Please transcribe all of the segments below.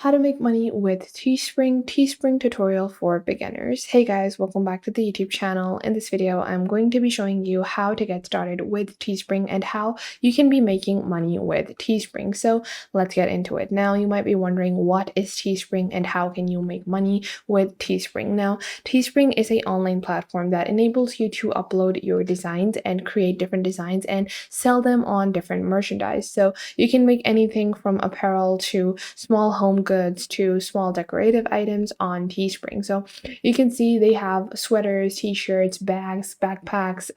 How to make money with Teespring tutorial for beginners. Hey guys, welcome back to the YouTube channel. In this video, I'm going to be showing you how to get started with Teespring and how you can be making money with Teespring. So let's get into it. Now, you might be wondering, what is Teespring and how can you make money with Teespring? Now, Teespring is an online platform that enables you to upload your designs and create different designs and sell them on different merchandise. So you can make anything from apparel to small home goods to small decorative items on Teespring. So you can see they have sweaters, t-shirts, bags, backpacks,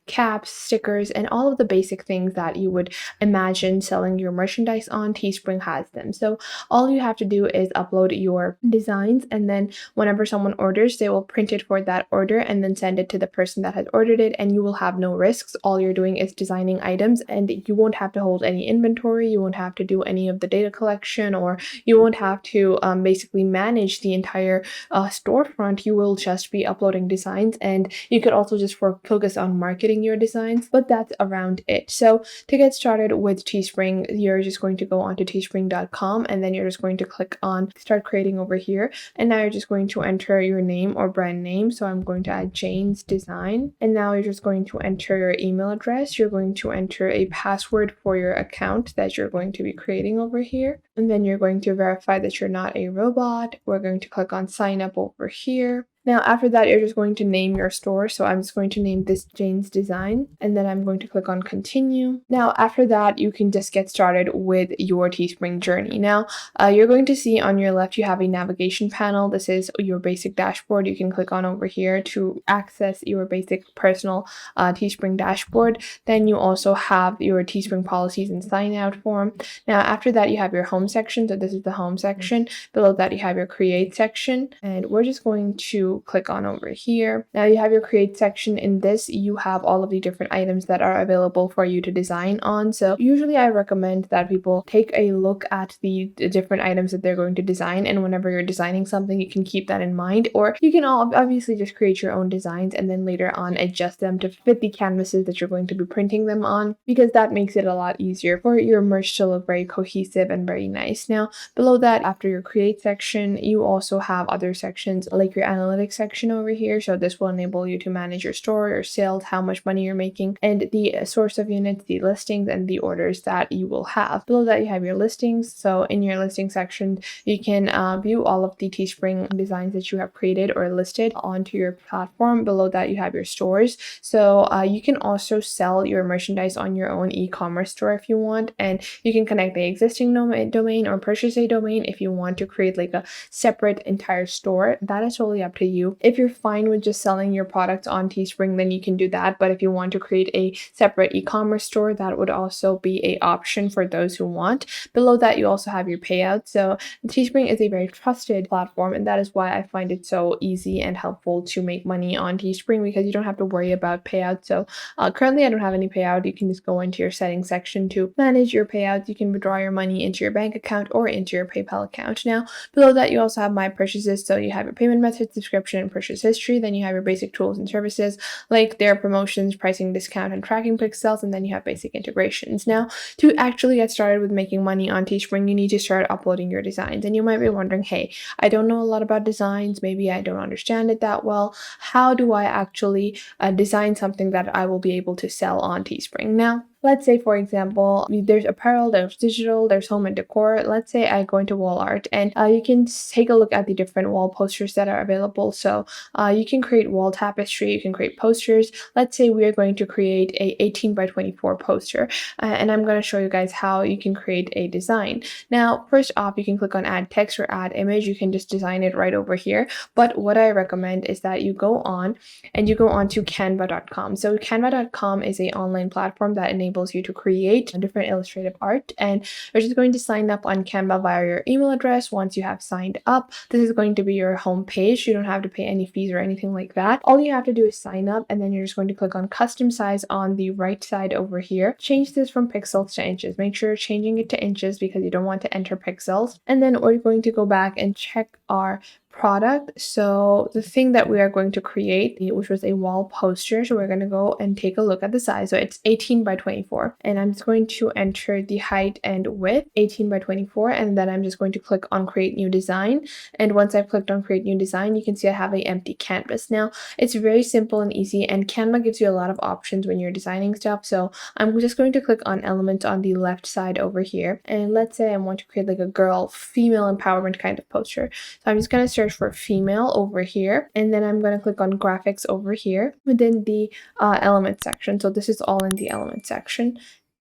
caps, stickers, and all of the basic things that you would imagine selling your merchandise on. Teespring has them. So all you have to do is upload your designs, and then whenever someone orders, they will print it for that order and then send it to the person that has ordered it, and you will have no risks. All you're doing is designing items, and you won't have to hold any inventory, you won't have to do any of the data collection, or you won't have to basically manage the entire storefront. You will just be uploading designs, and you could also just focus on marketing your designs, but that's around it. So to get started with Teespring, you're just going to go onto teespring.com, and then you're just going to click on start creating over here, and now you're just going to enter your name or brand name. So I'm going to add Jane's Design, and now you're just going to enter your email address. You're going to enter a password for your account that you're going to be creating over here, and then you're going to verify that you're not a robot. We're going to click on sign up over here. Now, after that, you're just going to name your store. So I'm just going to name this Jane's Design, and then I'm going to click on continue. Now, after that, you can just get started with your Teespring journey. Now, you're going to see on your left, you have a navigation panel. This is your basic dashboard. You can click on over here to access your basic personal Teespring dashboard. Then you also have your Teespring policies and sign out form. Now, after that, you have your home section. So this is the home section. Below that, you have your create section, and we're just going to click on over here. Now you have your create section. In this, you have all of the different items that are available for you to design on. So usually I recommend that people take a look at the different items that they're going to design, and whenever you're designing something, you can keep that in mind, or you can obviously just create your own designs and then later on adjust them to fit the canvases that you're going to be printing them on, because that makes it a lot easier for your merch to look very cohesive and very nice. Now below that, after your create section, you also have other sections like your analytics section over here. So this will enable you to manage your store, your sales, how much money you're making, and the source of units, the listings, and the orders that you will have. Below that, you have your listings. So in your listing section, you can view all of the Teespring designs that you have created or listed onto your platform. Below that, you have your stores. So you can also sell your merchandise on your own e-commerce store if you want, and you can connect the existing domain or purchase a domain if you want to create like a separate entire store. That is totally up to you. If you're fine with just selling your products on Teespring, then you can do that. But if you want to create a separate e-commerce store, that would also be an option for those who want. Below that, you also have your payout. So Teespring is a very trusted platform, and that is why I find it so easy and helpful to make money on Teespring, because you don't have to worry about payout. So currently I don't have any payout. You can just go into your settings section to manage your payouts. You can withdraw your money into your bank account or into your PayPal account. Now below that, you also have my purchases. So you have your payment method, subscription, and purchase history. Then you have your basic tools and services like their promotions, pricing, discount, and tracking pixels. And then you have basic integrations. Now to actually get started with making money on Teespring, you need to start uploading your designs. And you might be wondering, hey, I don't know a lot about designs. Maybe I don't understand it that well. How do I actually design something that I will be able to sell on Teespring? Now, let's say, for example, there's apparel, there's digital, there's home and decor. Let's say I go into wall art, and you can take a look at the different wall posters that are available. So you can create wall tapestry, you can create posters. Let's say we are going to create a 18 by 24 poster, and I'm going to show you guys how you can create a design. Now, first off, you can click on add text or add image. You can just design it right over here. But what I recommend is that you go on to canva.com. So canva.com is an online platform that enables you to create different illustrative art, and you're just going to sign up on Canva via your email address. Once you have signed up, this is going to be your home page. You don't have to pay any fees or anything like that. All you have to do is sign up, and then you're just going to click on custom size on the right side over here. Change this from pixels to inches. Make sure you're changing it to inches because you don't want to enter pixels. And then we're going to go back and check our product. So the thing that we are going to create, which was a wall poster. So we're going to go and take a look at the size. So it's 18 by 24. And I'm just going to enter the height and width, 18 by 24. And then I'm just going to click on create new design. And once I've clicked on create new design, you can see I have an empty canvas. Now it's very simple and easy, and Canva gives you a lot of options when you're designing stuff. So I'm just going to click on elements on the left side over here. And let's say I want to create like a girl, female empowerment kind of poster. So I'm just going to search for female over here, and then I'm going to click on graphics over here within the element section. So this is all in the element section,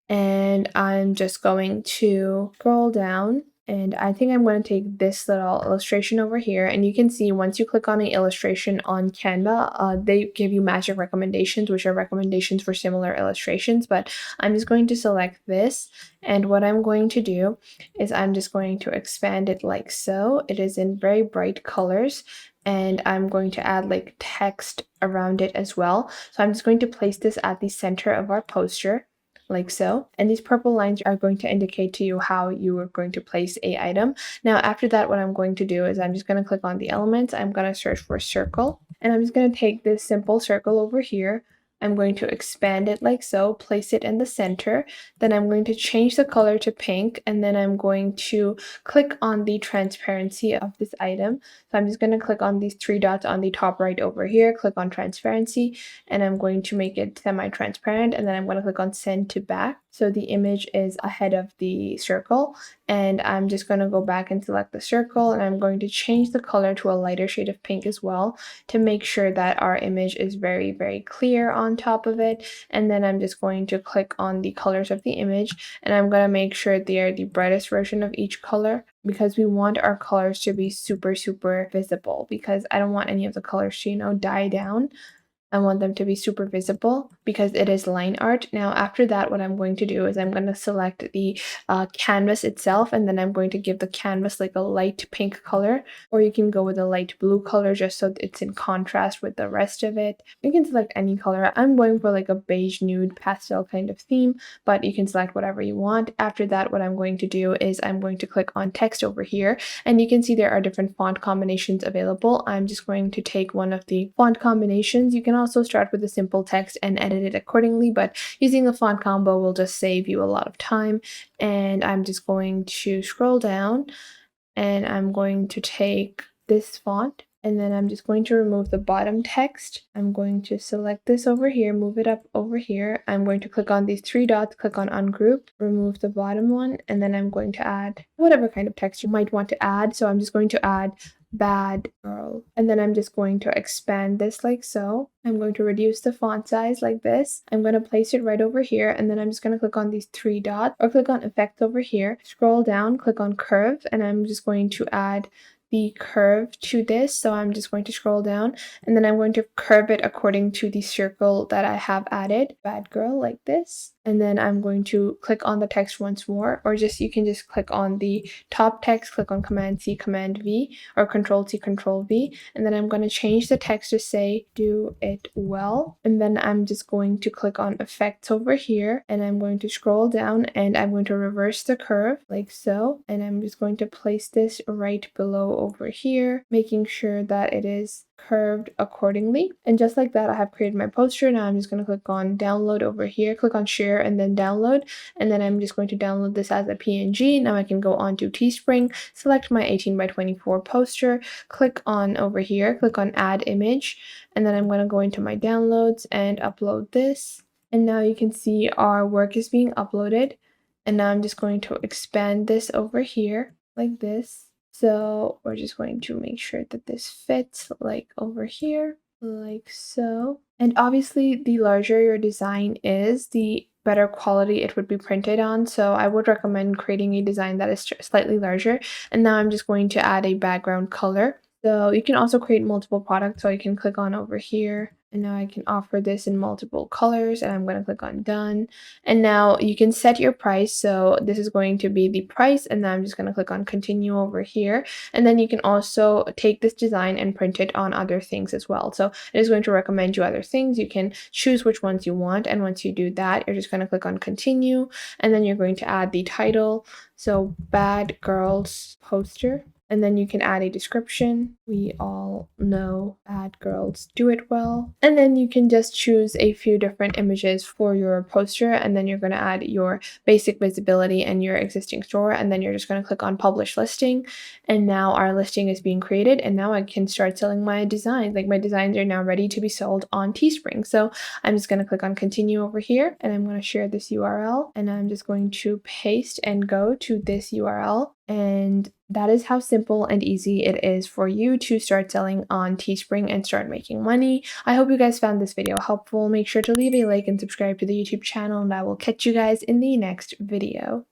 and I'm just going to scroll down. And I think I'm going to take this little illustration over here. And you can see once you click on an illustration on Canva, they give you magic recommendations, which are recommendations for similar illustrations. But I'm just going to select this. And what I'm going to do is I'm just going to expand it like so. It is in very bright colors. And I'm going to add like text around it as well. So I'm just going to place this at the center of our poster, like so. And these purple lines are going to indicate to you how you are going to place a item. Now, after that, what I'm going to do is I'm just going to click on the elements. I'm going to search for circle, and I'm just going to take this simple circle over here. I'm going to expand it like so, place it in the center. Then I'm going to change the color to pink, and then I'm going to click on the transparency of this item. So I'm just going to click on these three dots on the top right over here, click on transparency, and I'm going to make it semi-transparent, and then I'm going to click on send to back. So the image is ahead of the circle, and I'm just going to go back and select the circle, and I'm going to change the color to a lighter shade of pink as well to make sure that our image is very, very clear on top of it. And then I'm just going to click on the colors of the image, and I'm going to make sure they are the brightest version of each color, because we want our colors to be super, super visible, because I don't want any of the colors to, die down. I want them to be super visible because it is line art. Now, after that, what I'm going to do is I'm going to select the canvas itself, and then I'm going to give the canvas like a light pink color, or you can go with a light blue color just so it's in contrast with the rest of it. You can select any color. I'm going for like a beige nude pastel kind of theme, but you can select whatever you want. After that, what I'm going to do is I'm going to click on text over here, and you can see there are different font combinations available. I'm just going to take one of the font combinations. You can also start with a simple text and edit it accordingly, but using a font combo will just save you a lot of time. And I'm just going to scroll down, and I'm going to take this font, and then I'm just going to remove the bottom text. I'm going to select this over here, move it up over here. I'm going to click on these three dots, click on ungroup, remove the bottom one, and then I'm going to add whatever kind of text you might want to add. So I'm just going to add bad girl, and then I'm just going to expand this like so. I'm going to reduce the font size like this. I'm going to place it right over here, and then I'm just going to click on these three dots, or click on effects over here, scroll down, click on curve, and I'm just going to add the curve to this. So I'm just going to scroll down, and then I'm going to curve it according to the circle that I have added, bad girl, like this. And then I'm going to click on the text once more, or you can just click on the top text, click on Command C, Command V, or Control C, Control V. And then I'm going to change the text to say, do it well. And then I'm just going to click on effects over here, and I'm going to scroll down, and I'm going to reverse the curve like so. And I'm just going to place this right below over here, making sure that it is curved accordingly. And just like that, I have created my poster. Now I'm just going to click on download over here, click on share, and then download. And then I'm just going to download this as a PNG. Now I can go on to Teespring, select my 18 by 24 poster, click on over here, click on add image, and then I'm going to go into my downloads and upload this. And now you can see our work is being uploaded. And now I'm just going to expand this over here like this. So we're just going to make sure that this fits like over here, like so. And obviously the larger your design is, the better quality it would be printed on. So I would recommend creating a design that is slightly larger. And now I'm just going to add a background color. So you can also create multiple products. So you can click on over here, and now I can offer this in multiple colors, and I'm going to click on done. And now you can set your price. So this is going to be the price, and then I'm just going to click on continue over here. And then you can also take this design and print it on other things as well. So it is going to recommend you other things. You can choose which ones you want. And once you do that, you're just going to click on continue, and then you're going to add the title. So bad girls poster. And then you can add a description. We all know bad girls do it well. And then you can just choose a few different images for your poster, and then you're going to add your basic visibility and your existing store, and then you're just going to click on publish listing. And now our listing is being created, and now I can start selling my designs. Like, my designs are now ready to be sold on Teespring. So I'm just going to click on continue over here, and I'm going to share this URL, and I'm just going to paste and go to this URL. And that is how simple and easy it is for you to start selling on Teespring and start making money. I hope you guys found this video helpful. Make sure to leave a like and subscribe to the YouTube channel, and I will catch you guys in the next video.